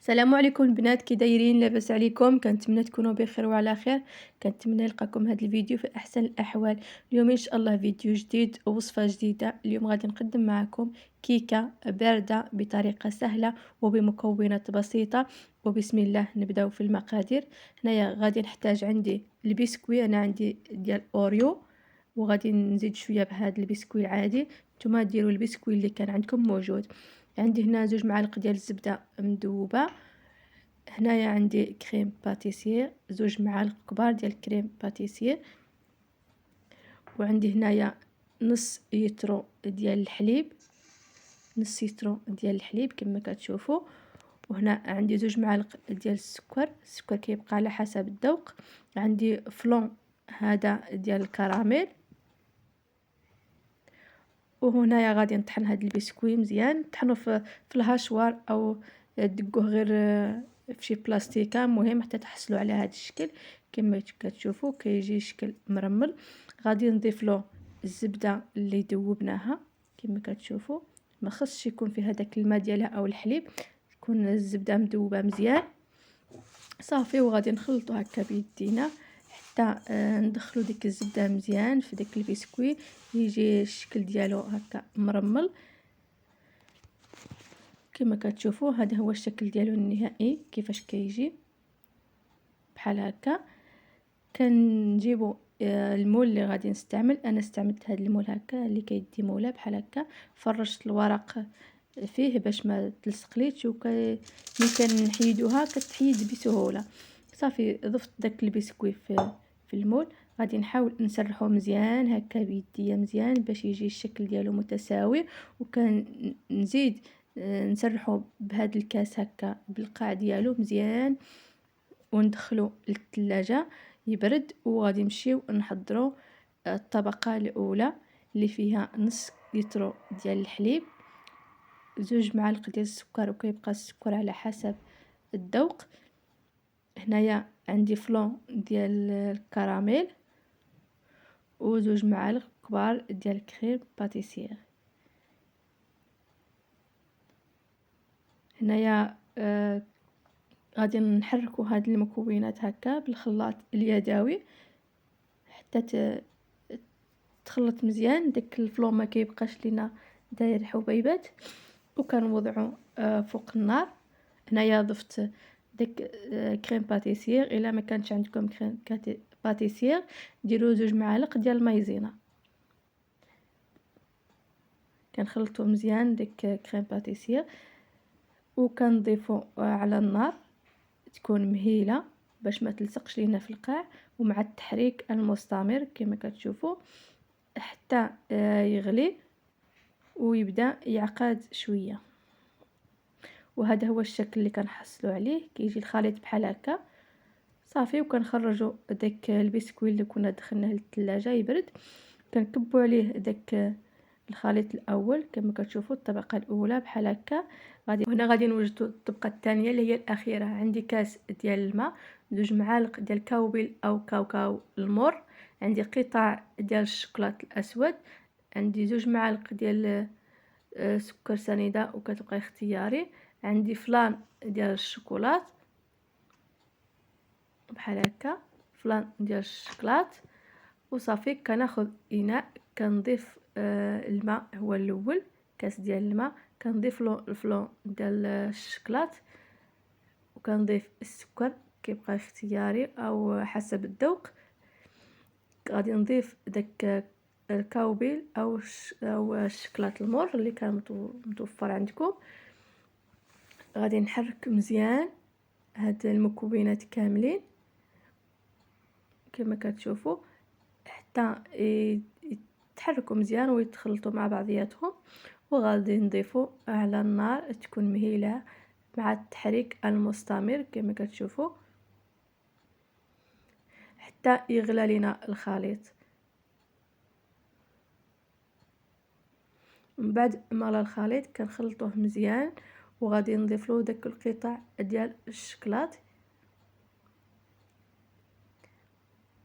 السلام عليكم البنات، كي دايرين؟ لاباس عليكم؟ كنتمنى تكونوا بخير وعلى خير. كنتمنى نلقاكم هذا الفيديو في احسن الاحوال. اليوم ان شاء الله فيديو جديد ووصفه جديده. اليوم غادي نقدم معكم كيكه بارده بطريقه سهله وبمكونات بسيطه. وبسم الله نبداو في المقادير. هنايا غادي نحتاج عندي البسكوي، انا عندي ديال اوريو، وغادي نزيد شويه بهذا البسكوي العادي. نتوما ديروا البسكوي اللي كان عندكم موجود. عندي هنا 2 معالق ديال الزبده مذوبه. هنايا عندي كريم باتيسير، 2 معالق كبار ديال كريم باتيسير. وعندي هنايا نص لتر ديال الحليب، نص لتر ديال الحليب كما كتشوفوا. وهنا عندي 2 معالق ديال السكر كيبقى على حسب الذوق. عندي فلون هذا ديال الكراميل. وهنايا غادي نطحن هاد البسكوي مزيان، نطحنو في الهاشوار او دقوه غير في شي بلاستيكه، المهم حتى تحصلوا على هذا الشكل كما كتشوفوا كيجي شكل مرمل. غادي نضيف له الزبده اللي ذوبناها كما كتشوفوا، ما خصش يكون في هذاك الماء ديالها او الحليب، تكون الزبده مذوبه مزيان صافي. وغادي نخلطوا هكا بيدينا حتى ندخلوا ديك الزبده مزيان في داك البسكوي، يجي الشكل ديالو هكا مرمل كما كتشوفوا. هذا هو الشكل ديالو النهائي كيفاش كيجي بحال هكا. كنجيبوا المول اللي غادي نستعمل. انا استعملت هذا المول هكا اللي كيدي موله بحال هكا، فرشت الورق فيه باش ما تلصقليش، ملي كنحيدوها كتحيد بسهوله صافي. ضفت داك البسكوي في المول. غادي نحاول نسرحه مزيان هكا بيديا مزيان باش يجي الشكل ديالو متساوي. وكنزيد نسرحه بهذا الكاس هكا بالقاع ديالو مزيان، وندخلو للثلاجه يبرد. وغادي نمشيو نحضروا الطبقه الاولى اللي فيها نص لتر ديال الحليب، 2 معالق ديال السكر، وكيبقى السكر على حسب الذوق. هنايا عندي فلون ديال الكراميل، و2 معالق كبار ديال كريم باتيسير. هنايا غادي نحركوا هاد المكونات هكا بالخلاط اليدوي حتى تخلط مزيان. داك الفلون ما كيبقاش لينا داير حبيبات. وكنوضعوا فوق النار. هنايا ضفت داك كريم باتيسير. الا ما كانش عندكم كريم باتيسير ديروا 2 معالق ديال المايزينا. كنخلطوا مزيان داك كريم باتيسير، وكنضيفوا على النار تكون مهيله باش ما تلصقش لينا في القاع، ومع التحريك المستمر كما كتشوفوا حتى يغلي ويبدا يعقد شويه. وهذا هو الشكل اللي كنحصلوا عليه، كيجي الخليط بحال هكا صافي. وكنخرجوا داك البسكوي اللي كنا دخلناه للثلاجه يبرد. كنكبوا عليه داك الخليط الاول كما كتشوفوا الطبقه الاولى بحال هكا. هنا غادي نوجدوا الطبقه الثانيه اللي هي الاخيره. عندي كاس ديال الماء، 2 معالق ديال كاوبيل او كاوكاو المر، عندي قطع ديال الشوكولاط الاسود، عندي 2 معالق ديال سكر سنيده وكتبقى اختياري، عندي فلان ديال الشوكولاط بحال هكا، فلان ديال الشوكولاط. وصافي كناخذ اناء كنضيف الماء هو الاول، كاس ديال الماء كنضيف له الفلون ديال الشوكولاط، وكنضيف السكر كيبقى اختياري او حسب الذوق. غادي نضيف داك الكاوبيل او الشوكولاط المر اللي كان متوفر عندكم. غادي نحرك مزيان هاد المكونات كاملين كما كتشوفوا حتى يتحركوا مزيان ويتخلطوا مع بعضياتهم. وغادي نضيفوا على النار تكون مهيله مع التحريك المستمر كما كتشوفوا حتى يغلى لنا الخليط. من بعد ما غلى الخليط كنخلطوه مزيان، وغادي نضيف له داك القطع ديال الشكلاط،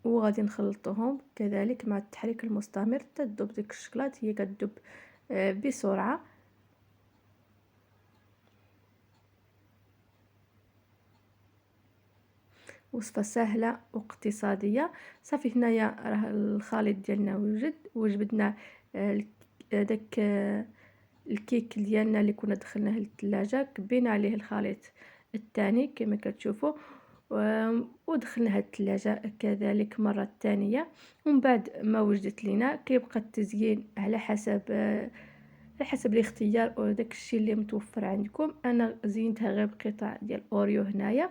وغادي نخلطوهم كذلك مع التحريك المستمر حتى تذوب ديك الشكلاط. هي كتذوب بسرعه. وصفة سهلة واقتصادية. صافي هنايا راه الخليط ديالنا وجبدنا داك الكيك ديالنا اللي كنا دخلناه للثلاجة، كبينا عليه الخليط الثاني كما كتشوفوا، ودخلناها الثلاجة كذلك مرة الثانية. ومن بعد ما وجدت لينا كيبقى التزيين على حسب الاختيار وداك الشيء اللي متوفر عندكم. انا زينتها غير بقطع ديال اوريو هنايا،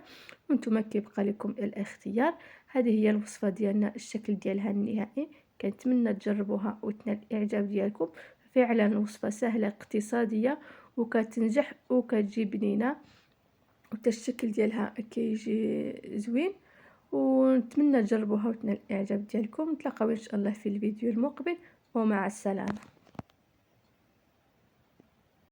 وانتم كيبقى لكم الاختيار. هذه هي الوصفه ديالنا، الشكل ديالها النهائي. كنتمنى تجربوها وتنال الاعجاب ديالكم. فعلا وصفه سهله اقتصاديه وكتنجح وكتجي بنينه، وحتى الشكل ديالها كيجي زوين. ونتمنى تجربوها وتنال الاعجاب ديالكم. نتلاقاو ان شاء الله في الفيديو المقبل، ومع السلامه.